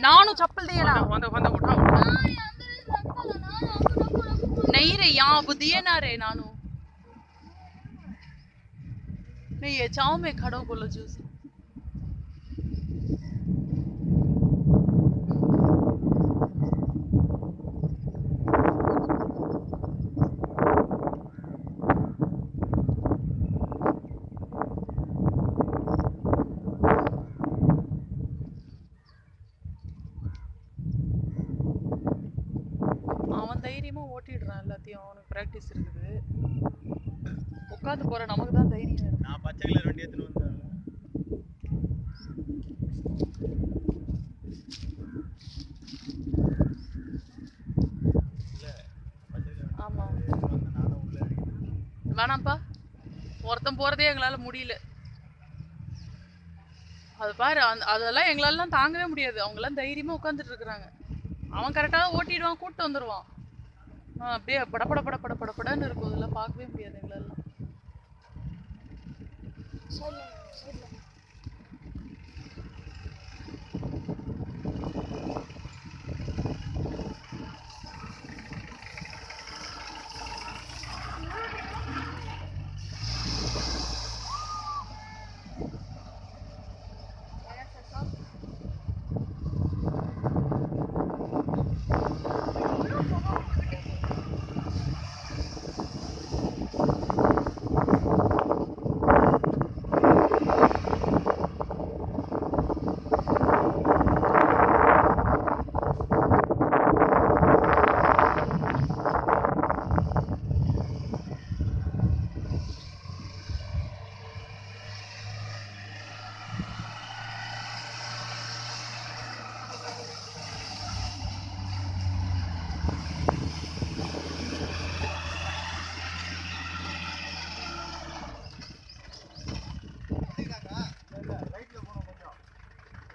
नानू चप्पल दिए ना नहीं रे यहाँ अब दिए ना रे नानू नहीं ये चाव में खड़ो बोलो जूस தைரியமா ஓட்டிடுறான் எல்லாத்தையும் அவனுக்கு பிராக்டிஸ் இருக்குது உட்காந்து போற நமக்கு தான் தைரியம் வேணும் நான் பச்சை கலர் வண்டி எடுத்துட்டு வந்தேன் ஆமா வேணாம்ப்பா ஒருத்தன் போறதே எங்களால முடியல அது பாரு அதெல்லாம் எங்களாலாம் தாங்கவே முடியாது அவங்கெல்லாம் தைரியமா உட்காந்துட்டு இருக்கிறாங்க அவன் கரெக்டாக தான் ஓட்டிடுவான் கூப்பிட்டு வந்துடுவான் அப்படியே படப்படன்னு இருக்கும் இதெல்லாம் பார்க்கவே முடியாது எங்களெல்லாம்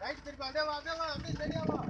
ரைட் திருப்பி அப்படியே வா அப்படியே சரியா வா